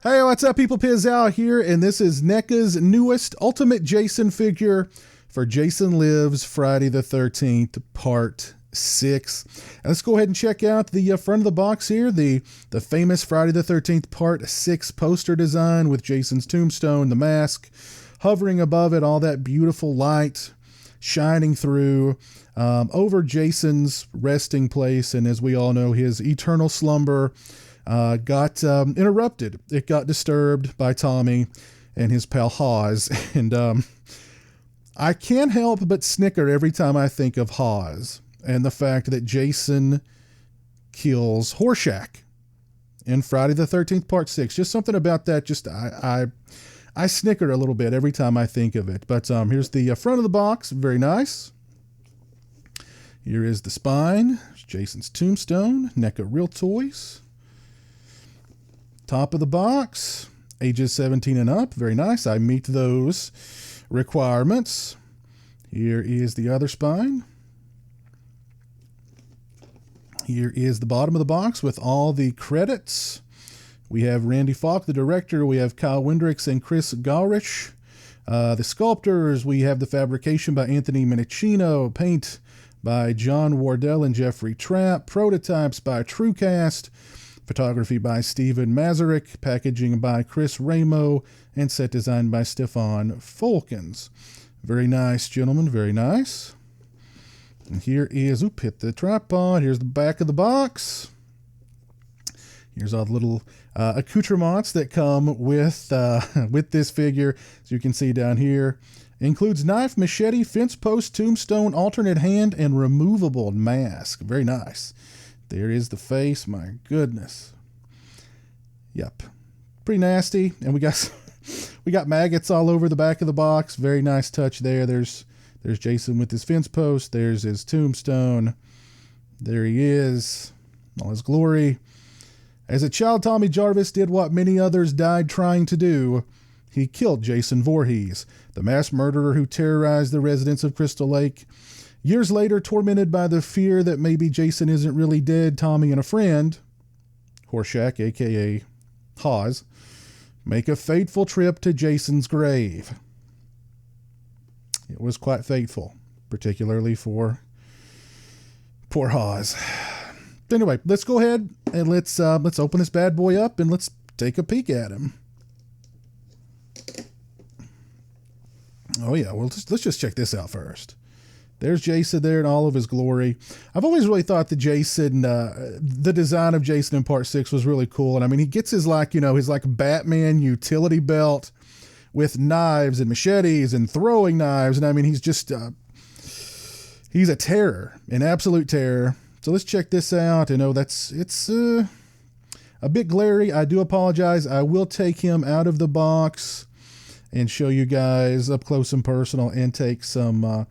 Hey, what's up, people? Pizzal here, and this is NECA's newest Ultimate Jason figure for Jason Lives Friday the 13th, Part 6. And let's go ahead and check out the front of the box here, the famous Friday the 13th, Part 6 poster design with Jason's tombstone, the mask, hovering above it, all that beautiful light shining through over Jason's resting place, and as we all know, his eternal slumber got interrupted. It got disturbed by Tommy and his pal Hawes. And I can't help but snicker every time I think of Hawes and the fact that Jason kills Horshack in Friday the 13th, Part 6. Just something about that. Just I snicker a little bit every time I think of it. But here's the front of the box. Very nice. Here is the spine. There's Jason's tombstone. NECA Real Toys. Top of the box, ages 17 and up. Very nice. I meet those requirements. Here is the other spine. Here is the bottom of the box with all the credits. We have Randy Falk, the director. We have Kyle Wendricks and Chris Gaurich. The sculptors, we have the fabrication by Anthony Minicino, paint by John Wardell and Jeffrey Trapp, prototypes by TrueCast, photography by Steven Mazurik, packaging by Chris Ramo, and set design by Stefan Folkens. Very nice, gentlemen, very nice. And here is, hit the tripod. Here's the back of the box. Here's all the little accoutrements that come with this figure. As you can see down here, includes knife, machete, fence post, tombstone, alternate hand, and removable mask. Very nice. There is the face. My goodness. Yep. Pretty nasty. And we got maggots all over the back of the box. Very nice touch there. There's Jason with his fence post. There's his tombstone. There he is. All his glory. As a child, Tommy Jarvis did what many others died trying to do. He killed Jason Voorhees, the mass murderer who terrorized the residents of Crystal Lake. Years later, tormented by the fear that maybe Jason isn't really dead, Tommy and a friend, Horshack, a.k.a. Hawes, make a fateful trip to Jason's grave. It was quite fateful, particularly for poor Hawes. Anyway, let's go ahead and let's open this bad boy up and let's take a peek at him. Oh yeah, well let's just check this out first. There's Jason there in all of his glory. I've always really thought the Jason, the design of Jason in Part 6 was really cool. And I mean, he gets his his Batman utility belt with knives and machetes and throwing knives. And I mean, he's just, he's a terror, an absolute terror. So let's check this out. I know it's a bit glary. I do apologize. I will take him out of the box and show you guys up close and personal and take some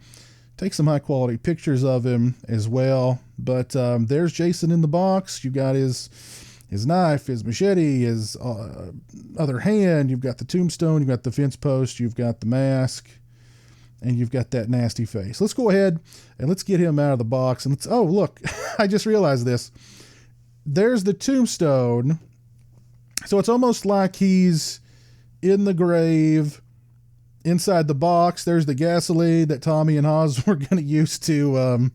high quality pictures of him as well. But there's Jason in the box. You've got his knife, his machete, his other hand. You've got the tombstone. You've got the fence post. You've got the mask. And you've got that nasty face. Let's go ahead and let's get him out of the box. And oh, look, I just realized this. There's the tombstone. So it's almost like he's in the grave. Inside the box, there's the gasoline that Tommy and Hawes were going to use to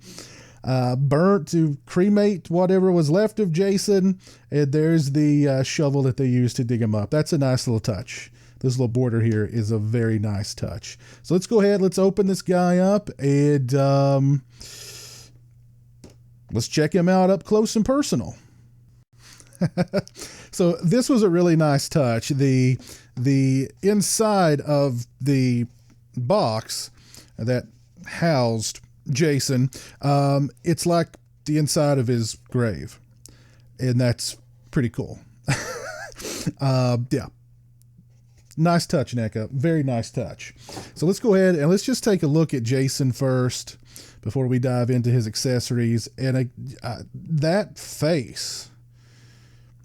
burn, to cremate whatever was left of Jason. And there's the shovel that they used to dig him up. That's a nice little touch. This little border here is a very nice touch. So let's go ahead. Let's open this guy up and let's check him out up close and personal. So this was a really nice touch. The inside of the box that housed Jason, it's like the inside of his grave, and that's pretty cool. Yeah. Nice touch, NECA. Very nice touch. So let's go ahead and let's just take a look at Jason first before we dive into his accessories. And that face,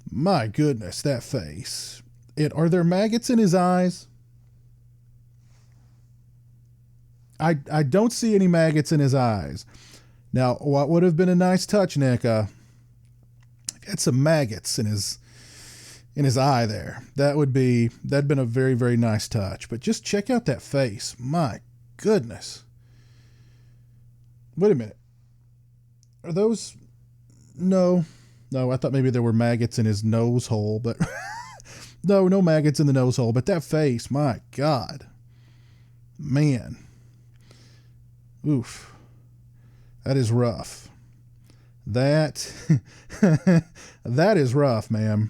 my goodness, that face. Are there maggots in his eyes? I don't see any maggots in his eyes. Now, what would have been a nice touch, NECA? Got some maggots in in his eye there. That'd been a very, very nice touch. But just check out that face. My goodness. Wait a minute. Are those... No, I thought maybe there were maggots in his nose hole, but no maggots in the nose hole. But that face, my God, man, oof, that is rough. That that is rough, man.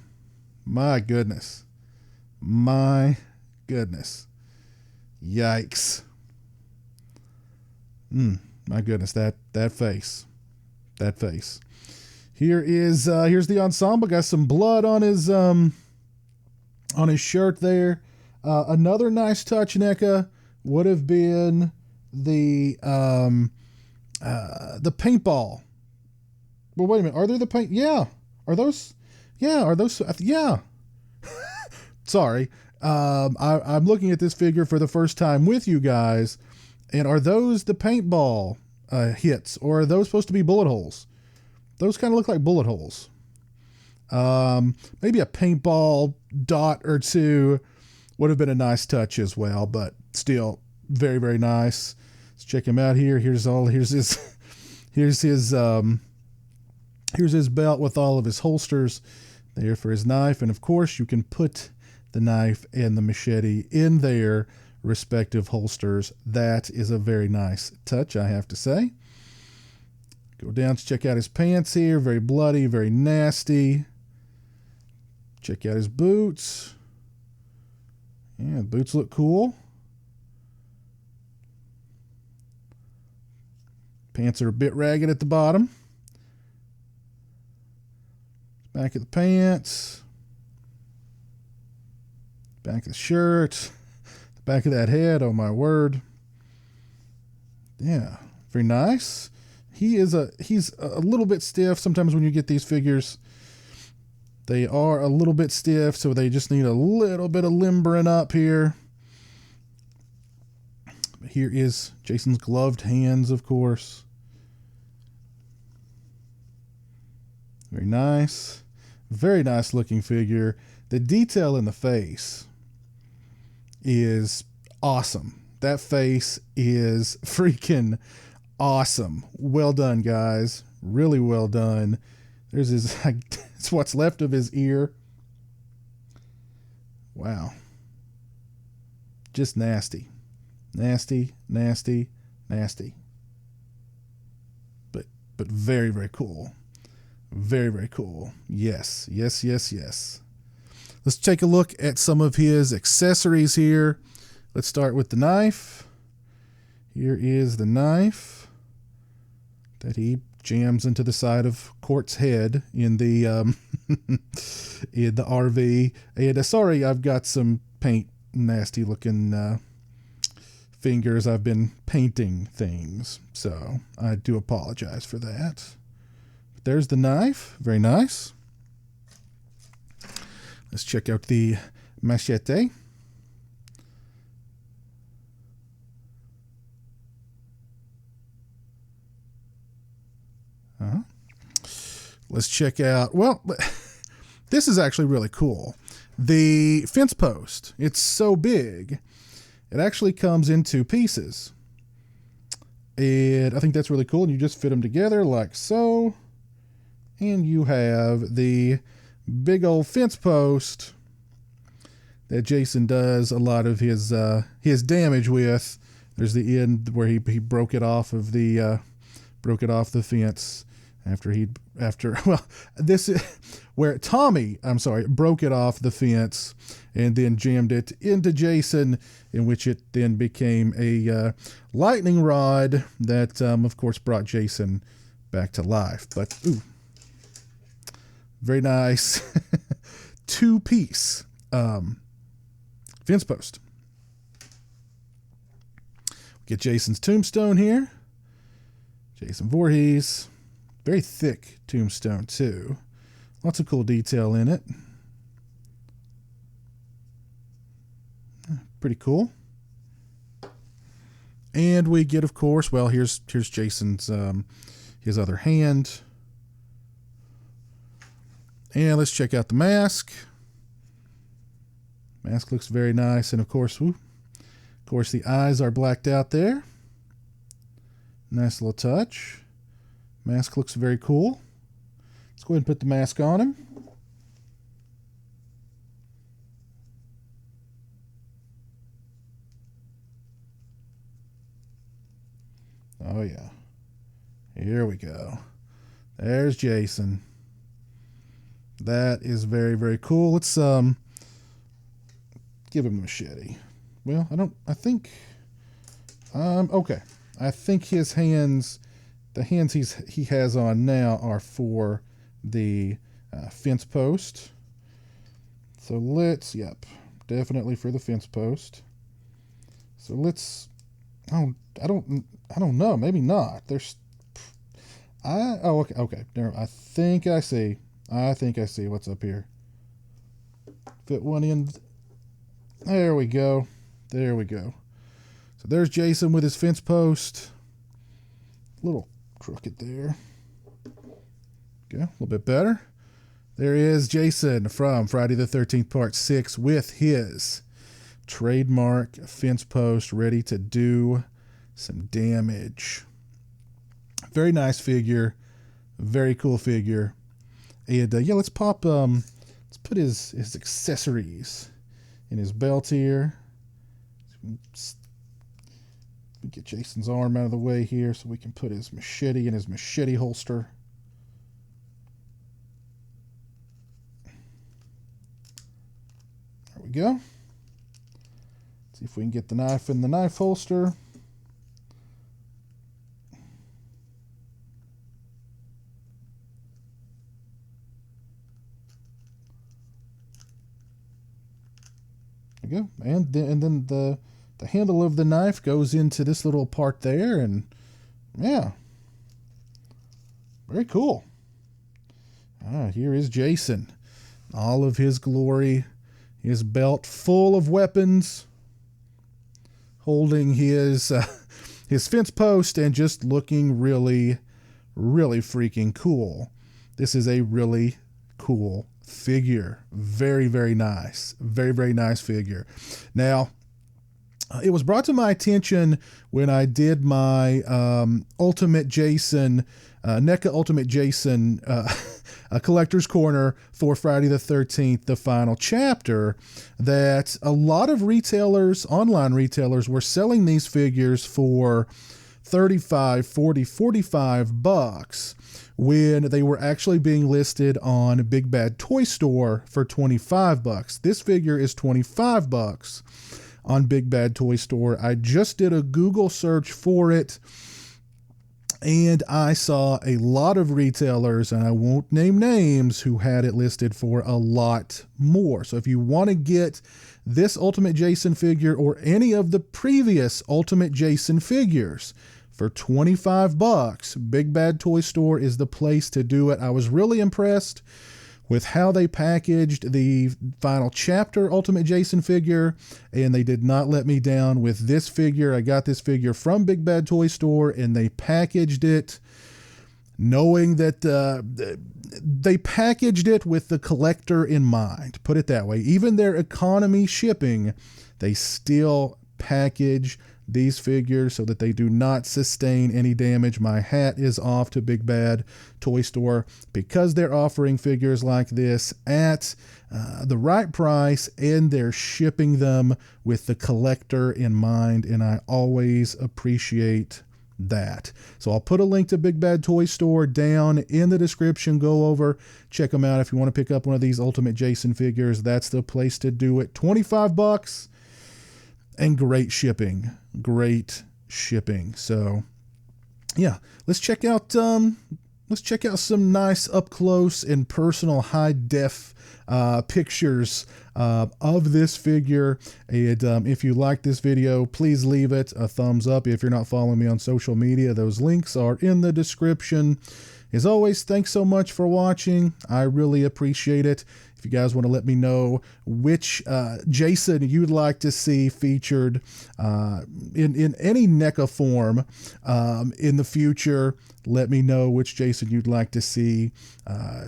My goodness, yikes. My goodness, that face. Here's the ensemble. Got some blood on his shirt there. Another nice touch, NECA, would have been the paintball. Well, wait a minute. Are there the paint? Yeah. Are those? Yeah. Are those? Yeah. Sorry. I'm looking at this figure for the first time with you guys, and are those the paintball hits, or are those supposed to be bullet holes? Those kind of look like bullet holes. Maybe a paintball dot or two would have been a nice touch as well, but still very, very nice. Let's check him out here. Here's his belt with all of his holsters there for his knife. And of course you can put the knife and the machete in their respective holsters. That is a very nice touch, I have to say. Go down to check out his pants here. Very bloody, very nasty. Check out his boots. Yeah, the boots look cool. Pants are a bit ragged at the bottom. Back of the pants. Back of the shirt. The back of that head. Oh my word. Yeah, very nice. He's a little bit stiff. Sometimes when you get these figures, they are a little bit stiff, so they just need a little bit of limbering up here. But here is Jason's gloved hands, of course. Very nice. Very nice looking figure. The detail in the face is awesome. That face is freaking awesome. Well done, guys. Really well done. There's his, it's what's left of his ear. Wow. Just nasty. Nasty. But very, very cool. Very, very cool. Yes. Let's take a look at some of his accessories here. Let's start with the knife. Here is the knife that he jams into the side of Court's head in the in the RV. And sorry, I've got some paint, nasty looking fingers. I've been painting things, so I do apologize for that. But there's the knife. Very nice. Let's check out the machete. Let's check out, well, this is actually really cool. The fence post, it's so big, it actually comes in two pieces. And I think that's really cool. And you just fit them together like so. And you have the big old fence post that Jason does a lot of his damage with. There's the end where he broke it off of the fence this is where Tommy broke it off the fence and then jammed it into Jason, in which it then became a lightning rod that of course brought Jason back to life. But ooh, very nice two-piece fence post. Get Jason's tombstone here. Jason Voorhees. Very thick tombstone too. Lots of cool detail in it. Pretty cool. And we get, of course, well, here's Jason's his other hand. And let's check out the mask. Mask looks very nice, and of course, the eyes are blacked out there. Nice little touch. Mask looks very cool. Let's go ahead and put the mask on him. Oh yeah. Here we go. There's Jason. That is very, very cool. Let's give him the machete. Well, okay. I think his hands, the hands he has on now are for the fence post. So yep, definitely for the fence post. So let's, I don't know, maybe not. Okay. I think I see what's up here. Fit one in. There we go. So there's Jason with his fence post. A little crooked there. Okay, a little bit better. There is Jason from Friday the 13th Part 6 with his trademark fence post ready to do some damage. Very nice figure. Very cool figure. And yeah, let's put his accessories in his belt here. We get Jason's arm out of the way here so we can put his machete in his machete holster. There we go. See if we can get the knife in the knife holster. There we go. And then the handle of the knife goes into this little part there, and yeah, very cool. Here is Jason, all of his glory, his belt full of weapons, holding his fence post and just looking really, really freaking cool. This is a really cool figure. Very, very nice. Very, very nice figure. Now, it was brought to my attention when I did my Ultimate Jason, NECA Ultimate Jason a Collector's Corner for Friday the 13th, the final chapter, that a lot of retailers, online retailers, were selling these figures for $35, $40, $45 when they were actually being listed on Big Bad Toy Store for $25. This figure is $25 on Big Bad Toy Store. I just did a Google search for it, and I saw a lot of retailers, and I won't name names, who had it listed for a lot more. So if you want to get this Ultimate Jason figure or any of the previous Ultimate Jason figures for $25, Big Bad Toy Store is the place to do it. I was really impressed with how they packaged the final chapter Ultimate Jason figure, and they did not let me down with this figure. I got this figure from Big Bad Toy Store, and they packaged it knowing that they packaged it with the collector in mind. Put it that way. Even their economy shipping, they still package these figures so that they do not sustain any damage. My hat is off to Big Bad Toy Store because they're offering figures like this at the right price, and they're shipping them with the collector in mind, and I always appreciate that. So I'll put a link to Big Bad Toy Store down in the description. Go over, check them out if you want to pick up one of these Ultimate Jason figures. That's the place to do it. $25 and great shipping. So yeah, let's check out some nice up close and personal high def pictures of this figure. And if you like this video, please leave it a thumbs up. If you're not following me on social media, those links are in the description. As always, thanks so much for watching. I really appreciate it. If you guys want to let me know which Jason you'd like to see featured in any NECA form in the future, let me know which Jason you'd like to see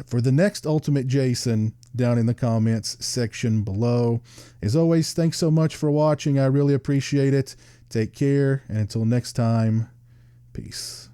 for the next Ultimate Jason down in the comments section below. As always, thanks so much for watching. I really appreciate it. Take care, and until next time, peace.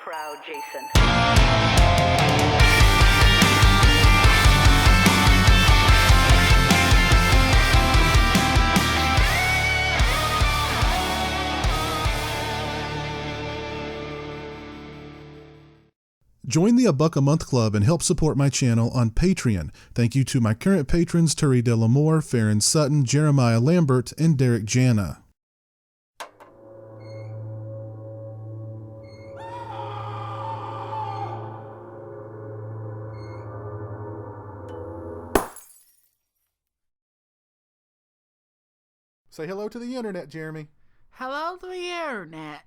Proud Jason. Join the $1 a Month Club and help support my channel on Patreon. Thank you to my current patrons, Turi Delamore, Farron Sutton, Jeremiah Lambert, and Derek Jana. Say hello to the internet, Jeremy. Hello to the internet.